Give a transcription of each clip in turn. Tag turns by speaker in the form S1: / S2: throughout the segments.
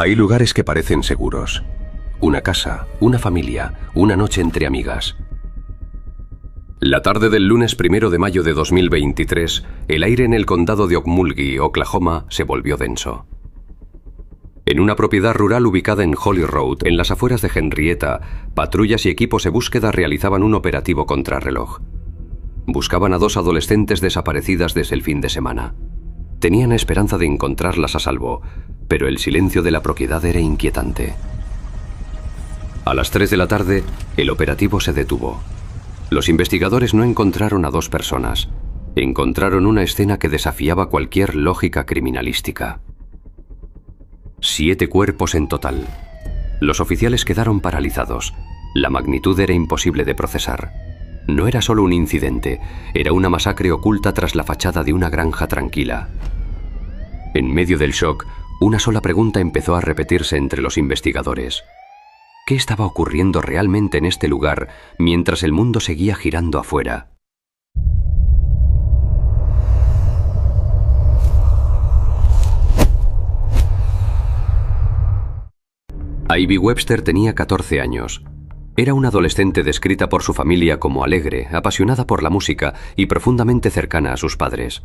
S1: Hay lugares que parecen seguros. Una casa, una familia, una noche entre amigas. La tarde del lunes 1 de mayo de 2023, el aire en el condado de Okmulgee, Oklahoma, se volvió denso. En una propiedad rural ubicada en Holly Road, en las afueras de Henrietta, patrullas y equipos de búsqueda realizaban un operativo contrarreloj. Buscaban a 2 adolescentes desaparecidas desde el fin de semana. Tenían esperanza de encontrarlas a salvo, pero el silencio de la propiedad era inquietante. A las 3 de la tarde, el operativo se detuvo. Los investigadores no encontraron a 2 personas. Encontraron una escena que desafiaba cualquier lógica criminalística. 7 cuerpos en total. Los oficiales quedaron paralizados. La magnitud era imposible de procesar. No era solo un incidente, era una masacre oculta tras la fachada de una granja tranquila. En medio del shock, una sola pregunta empezó a repetirse entre los investigadores. ¿Qué estaba ocurriendo realmente en este lugar mientras el mundo seguía girando afuera? Ivy Webster tenía 14 años. Era una adolescente descrita por su familia como alegre, apasionada por la música y profundamente cercana a sus padres.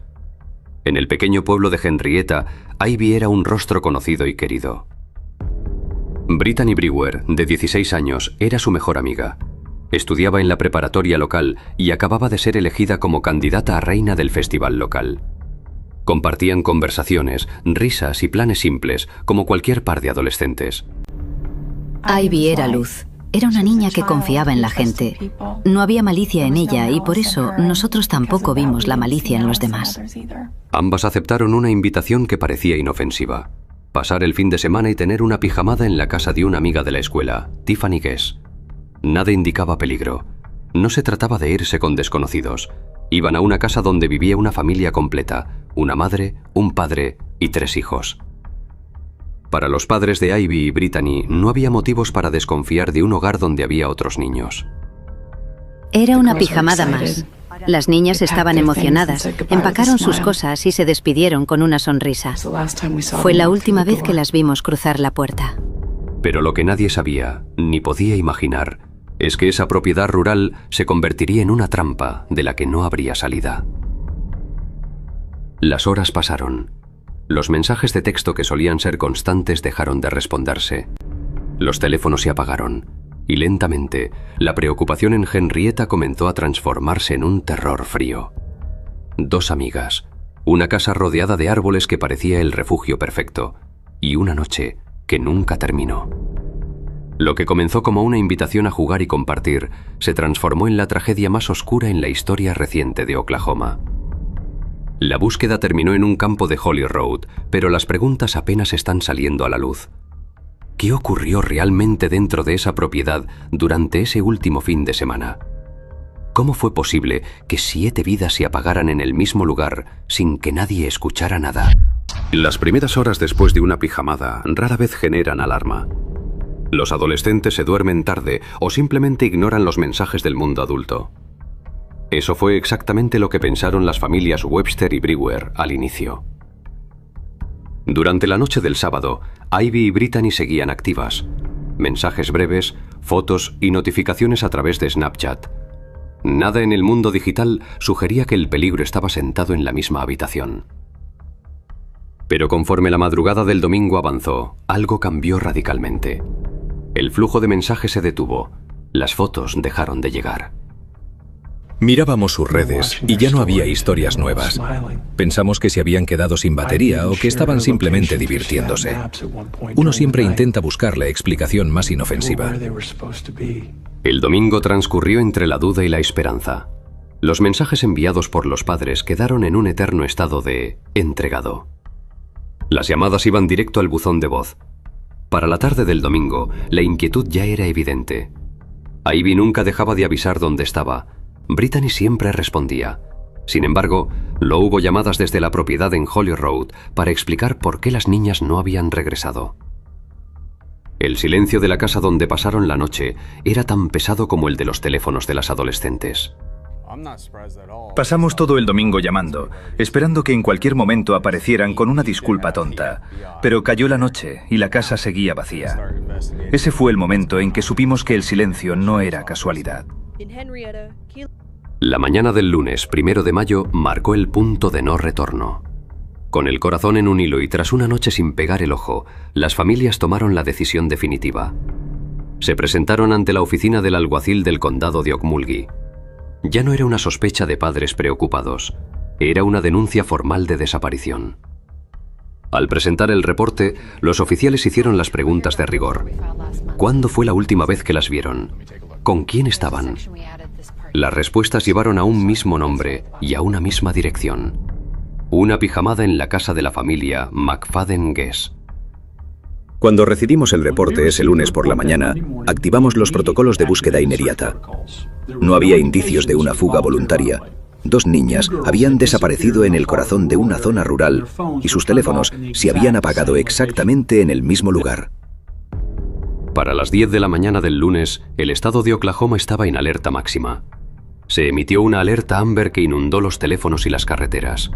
S1: En el pequeño pueblo de Henrietta, Ivy era un rostro conocido y querido. Brittany Brewer, de 16 años, era su mejor amiga. Estudiaba en la preparatoria local y acababa de ser elegida como candidata a reina del festival local. Compartían conversaciones, risas y planes simples, como cualquier par de adolescentes.
S2: Ivy era luz. Era una niña que confiaba en la gente. No había malicia en ella y por eso nosotros tampoco vimos la malicia en los demás.
S1: Ambas aceptaron una invitación que parecía inofensiva. Pasar el fin de semana y tener una pijamada en la casa de una amiga de la escuela, Tiffany Guess. Nada indicaba peligro. No se trataba de irse con desconocidos. Iban a una casa donde vivía una familia completa, una madre, un padre y 3 hijos. Para los padres de Ivy y Brittany no había motivos para desconfiar de un hogar donde había otros niños.
S2: Era una pijamada más. Las niñas estaban emocionadas, empacaron sus cosas y se despidieron con una sonrisa. Fue la última vez que las vimos cruzar la puerta.
S1: Pero lo que nadie sabía, ni podía imaginar, es que esa propiedad rural se convertiría en una trampa de la que no habría salida. Las horas pasaron. Los mensajes de texto que solían ser constantes dejaron de responderse. Los teléfonos se apagaron. Y lentamente, la preocupación en Henrietta comenzó a transformarse en un terror frío. 2 amigas, una casa rodeada de árboles que parecía el refugio perfecto, y una noche que nunca terminó. Lo que comenzó como una invitación a jugar y compartir, se transformó en la tragedia más oscura en la historia reciente de Oklahoma. La búsqueda terminó en un campo de Holly Road, pero las preguntas apenas están saliendo a la luz. ¿Qué ocurrió realmente dentro de esa propiedad durante ese último fin de semana? ¿Cómo fue posible que 7 vidas se apagaran en el mismo lugar sin que nadie escuchara nada? Las primeras horas después de una pijamada rara vez generan alarma. Los adolescentes se duermen tarde o simplemente ignoran los mensajes del mundo adulto. Eso fue exactamente lo que pensaron las familias Webster y Brewer al inicio. Durante la noche del sábado, Ivy y Brittany seguían activas. Mensajes breves, fotos y notificaciones a través de Snapchat. Nada en el mundo digital sugería que el peligro estaba sentado en la misma habitación. Pero conforme la madrugada del domingo avanzó, algo cambió radicalmente. El flujo de mensajes se detuvo. Las fotos dejaron de llegar.
S3: Mirábamos sus redes y ya no había historias nuevas. Pensamos que se habían quedado sin batería o que estaban simplemente divirtiéndose. Uno siempre intenta buscar la explicación más inofensiva.
S1: El domingo transcurrió entre la duda y la esperanza. Los mensajes enviados por los padres quedaron en un eterno estado de entregado. Las llamadas iban directo al buzón de voz. Para la tarde del domingo, la inquietud ya era evidente. Ivy nunca dejaba de avisar dónde estaba. Brittany siempre respondía. Sin embargo, no hubo llamadas desde la propiedad en Holly Road para explicar por qué las niñas no habían regresado. El silencio de la casa donde pasaron la noche era tan pesado como el de los teléfonos de las adolescentes.
S4: Pasamos todo el domingo llamando, esperando que en cualquier momento aparecieran con una disculpa tonta. Pero cayó la noche y la casa seguía vacía. Ese fue el momento en que supimos que el silencio no era casualidad.
S1: La mañana del lunes 1 de mayo marcó el punto de no retorno. Con el corazón en un hilo y tras una noche sin pegar el ojo, las familias tomaron la decisión definitiva. Se presentaron ante la oficina del alguacil del condado de Okmulgee. Ya no era una sospecha de padres preocupados, era una denuncia formal de desaparición. Al presentar el reporte, los oficiales hicieron las preguntas de rigor. ¿Cuándo fue la última vez que las vieron? ¿Con quién estaban? Las respuestas llevaron a un mismo nombre y a una misma dirección. Una pijamada en la casa de la familia McFadden Guess.
S5: Cuando recibimos el reporte ese lunes por la mañana, activamos los protocolos de búsqueda inmediata. No había indicios de una fuga voluntaria. 2 niñas habían desaparecido en el corazón de una zona rural y sus teléfonos se habían apagado exactamente en el mismo lugar.
S1: Para las 10 de la mañana del lunes, el estado de Oklahoma estaba en alerta máxima. Se emitió una alerta Amber que inundó los teléfonos y las carreteras.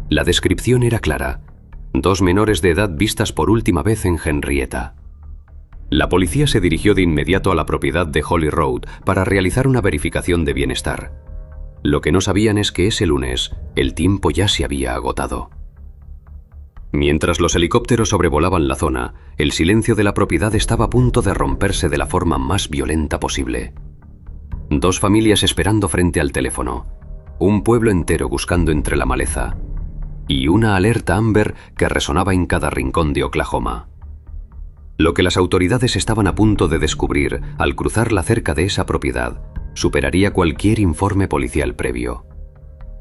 S1: La descripción era clara: 2 menores de edad vistas por última vez en Henrietta. La policía se dirigió de inmediato a la propiedad de Holly Road para realizar una verificación de bienestar. Lo que no sabían es que ese lunes el tiempo ya se había agotado. Mientras los helicópteros sobrevolaban la zona, el silencio de la propiedad estaba a punto de romperse de la forma más violenta posible. 2 familias esperando frente al teléfono, un pueblo entero buscando entre la maleza, y una alerta Amber que resonaba en cada rincón de Oklahoma. Lo que las autoridades estaban a punto de descubrir al cruzar la cerca de esa propiedad superaría cualquier informe policial previo.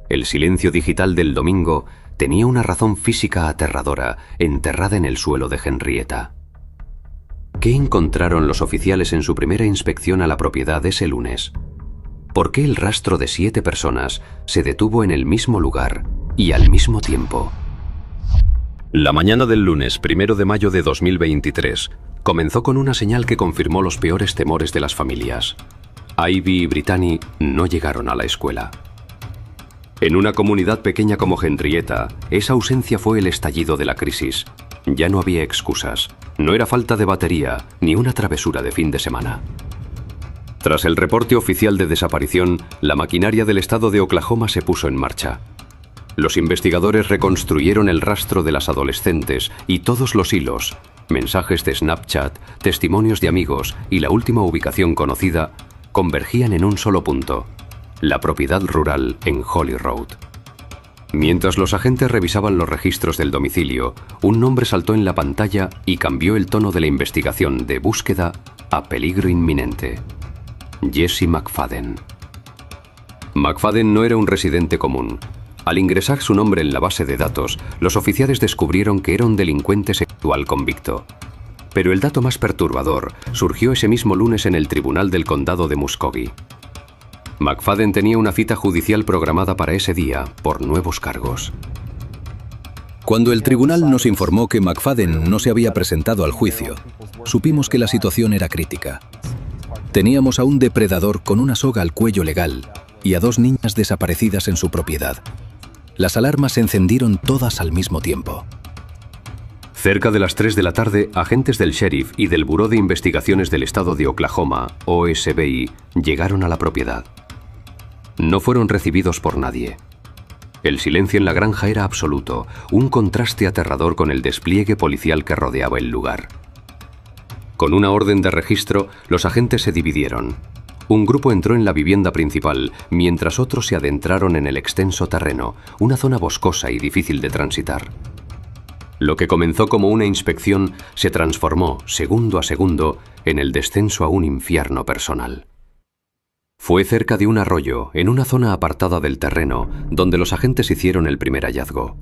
S1: El silencio digital del domingo tenía una razón física aterradora enterrada en el suelo de Henrietta. ¿Qué encontraron los oficiales en su primera inspección a la propiedad ese lunes? ¿Por qué el rastro de 7 personas se detuvo en el mismo lugar y al mismo tiempo? La mañana del lunes 1 de mayo de 2023 comenzó con una señal que confirmó los peores temores de las familias. Ivy y Brittany no llegaron a la escuela. En una comunidad pequeña como Henrietta, esa ausencia fue el estallido de la crisis. Ya no había excusas, no era falta de batería ni una travesura de fin de semana. Tras el reporte oficial de desaparición, la maquinaria del estado de Oklahoma se puso en marcha. Los investigadores reconstruyeron el rastro de las adolescentes y todos los hilos, mensajes de Snapchat, testimonios de amigos y la última ubicación conocida, convergían en un solo punto: la propiedad rural en Holly Road. Mientras los agentes revisaban los registros del domicilio, un nombre saltó en la pantalla y cambió el tono de la investigación de búsqueda a peligro inminente: Jesse McFadden. McFadden no era un residente común. Al ingresar su nombre en la base de datos, los oficiales descubrieron que era un delincuente sexual convicto. Pero el dato más perturbador surgió ese mismo lunes en el tribunal del condado de Muscogee. McFadden tenía una cita judicial programada para ese día por nuevos cargos.
S3: Cuando el tribunal nos informó que McFadden no se había presentado al juicio, supimos que la situación era crítica. Teníamos a un depredador con una soga al cuello legal y a 2 niñas desaparecidas en su propiedad. Las alarmas se encendieron todas al mismo tiempo.
S1: Cerca de las 3 de la tarde, agentes del sheriff y del Buró de Investigaciones del Estado de Oklahoma, OSBI, llegaron a la propiedad. No fueron recibidos por nadie. El silencio en la granja era absoluto, un contraste aterrador con el despliegue policial que rodeaba el lugar. Con una orden de registro, los agentes se dividieron. Un grupo entró en la vivienda principal, mientras otros se adentraron en el extenso terreno, una zona boscosa y difícil de transitar. Lo que comenzó como una inspección se transformó, segundo a segundo, en el descenso a un infierno personal. Fue cerca de un arroyo, en una zona apartada del terreno, donde los agentes hicieron el primer hallazgo.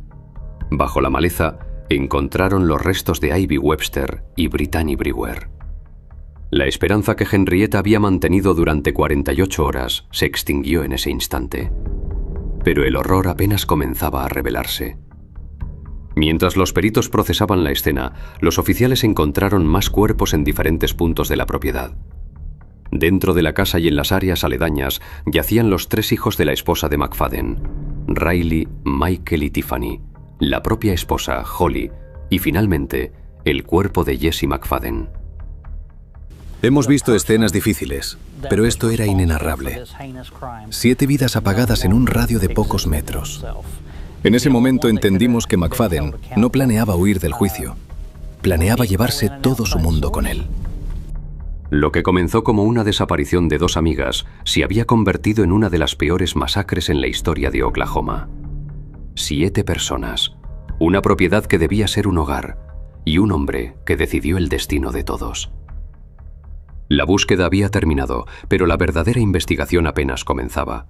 S1: Bajo la maleza, encontraron los restos de Ivy Webster y Brittany Brewer. La esperanza que Henrietta había mantenido durante 48 horas se extinguió en ese instante. Pero el horror apenas comenzaba a revelarse. Mientras los peritos procesaban la escena, los oficiales encontraron más cuerpos en diferentes puntos de la propiedad. Dentro de la casa y en las áreas aledañas yacían los 3 hijos de la esposa de McFadden: Riley, Michael y Tiffany, la propia esposa, Holly, y finalmente, el cuerpo de Jesse McFadden.
S3: Hemos visto escenas difíciles, pero esto era inenarrable. 7 vidas apagadas en un radio de pocos metros. En ese momento entendimos que McFadden no planeaba huir del juicio. Planeaba llevarse todo su mundo con él.
S1: Lo que comenzó como una desaparición de 2 amigas se había convertido en una de las peores masacres en la historia de Oklahoma. 7 personas, una propiedad que debía ser un hogar, y un hombre que decidió el destino de todos. La búsqueda había terminado, pero la verdadera investigación apenas comenzaba.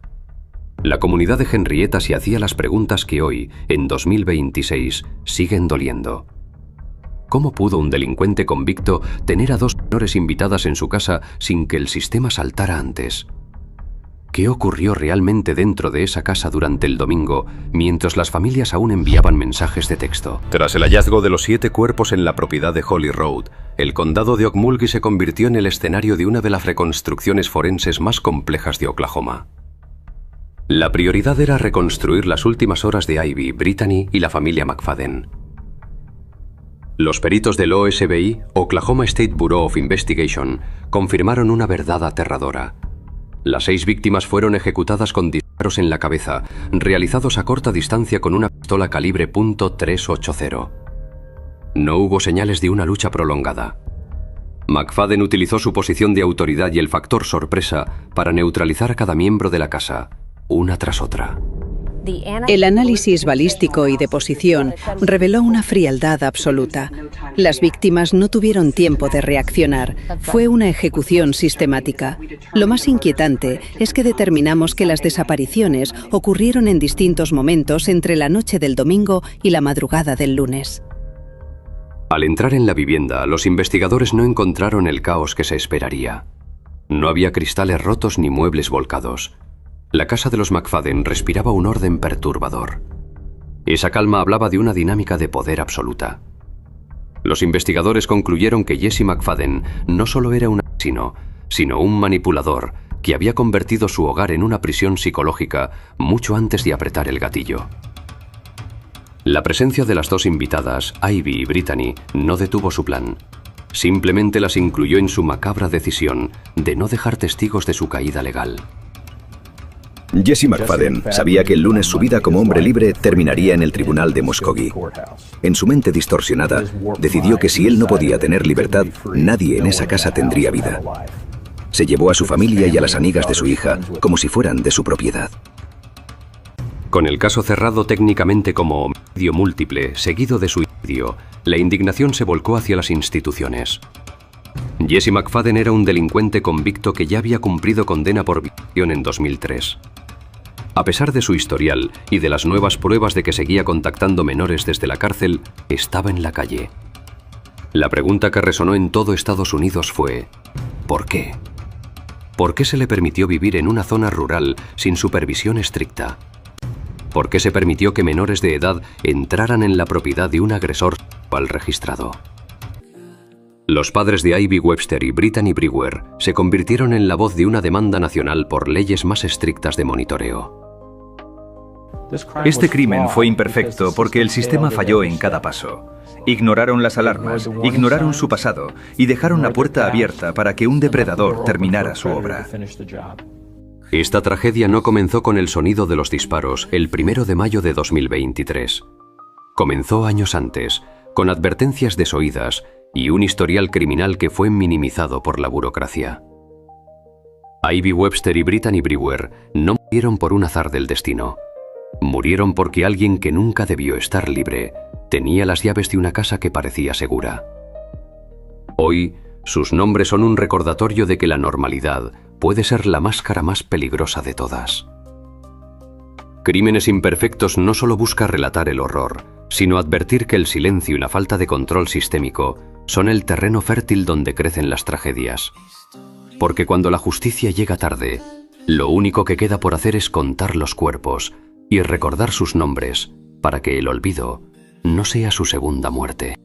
S1: La comunidad de Henrietta se hacía las preguntas que hoy, en 2026, siguen doliendo. ¿Cómo pudo un delincuente convicto tener a 2 menores invitadas en su casa sin que el sistema saltara antes? ¿Qué ocurrió realmente dentro de esa casa durante el domingo, mientras las familias aún enviaban mensajes de texto? Tras el hallazgo de los 7 cuerpos en la propiedad de Holly Road, el condado de Okmulgee se convirtió en el escenario de una de las reconstrucciones forenses más complejas de Oklahoma. La prioridad era reconstruir las últimas horas de Ivy, Brittany y la familia McFadden. Los peritos del OSBI, Oklahoma State Bureau of Investigation, confirmaron una verdad aterradora. Las 6 víctimas fueron ejecutadas con disparos en la cabeza, realizados a corta distancia con una pistola calibre .380. No hubo señales de una lucha prolongada. McFadden utilizó su posición de autoridad y el factor sorpresa para neutralizar a cada miembro de la casa, una tras otra.
S6: El análisis balístico y de posición reveló una frialdad absoluta. Las víctimas no tuvieron tiempo de reaccionar. Fue una ejecución sistemática. Lo más inquietante es que determinamos que las desapariciones ocurrieron en distintos momentos entre la noche del domingo y la madrugada del lunes.
S1: Al entrar en la vivienda, los investigadores no encontraron el caos que se esperaría. No había cristales rotos ni muebles volcados. La casa de los McFadden respiraba un orden perturbador. Esa calma hablaba de una dinámica de poder absoluta. Los investigadores concluyeron que Jesse McFadden no solo era un asesino, sino un manipulador que había convertido su hogar en una prisión psicológica mucho antes de apretar el gatillo. La presencia de las 2 invitadas, Ivy y Brittany, no detuvo su plan. Simplemente las incluyó en su macabra decisión de no dejar testigos de su caída legal.
S5: Jesse McFadden sabía que el lunes su vida como hombre libre terminaría en el tribunal de Muskogee. En su mente distorsionada, decidió que si él no podía tener libertad, nadie en esa casa tendría vida. Se llevó a su familia y a las amigas de su hija como si fueran de su propiedad.
S1: Con el caso cerrado técnicamente como homicidio múltiple, seguido de suicidio, la indignación se volcó hacia las instituciones. Jesse McFadden era un delincuente convicto que ya había cumplido condena por violación en 2003. A pesar de su historial y de las nuevas pruebas de que seguía contactando menores desde la cárcel, estaba en la calle. La pregunta que resonó en todo Estados Unidos fue: ¿por qué? ¿Por qué se le permitió vivir en una zona rural sin supervisión estricta? ¿Por qué se permitió que menores de edad entraran en la propiedad de un agresor sexual registrado? Los padres de Ivy Webster y Brittany Brewer se convirtieron en la voz de una demanda nacional por leyes más estrictas de monitoreo.
S4: Este crimen fue imperfecto porque el sistema falló en cada paso. Ignoraron las alarmas, ignoraron su pasado y dejaron la puerta abierta para que un depredador terminara su obra.
S1: Esta tragedia no comenzó con el sonido de los disparos el 1 de mayo de 2023. Comenzó años antes, con advertencias desoídas y un historial criminal que fue minimizado por la burocracia. Ivy Webster y Brittany Brewer no murieron por un azar del destino. Murieron porque alguien que nunca debió estar libre tenía las llaves de una casa que parecía segura. Hoy, sus nombres son un recordatorio de que la normalidad puede ser la máscara más peligrosa de todas. Crímenes Imperfectos no solo busca relatar el horror, sino advertir que el silencio y la falta de control sistémico son el terreno fértil donde crecen las tragedias. Porque cuando la justicia llega tarde, lo único que queda por hacer es contar los cuerpos y recordar sus nombres para que el olvido no sea su segunda muerte.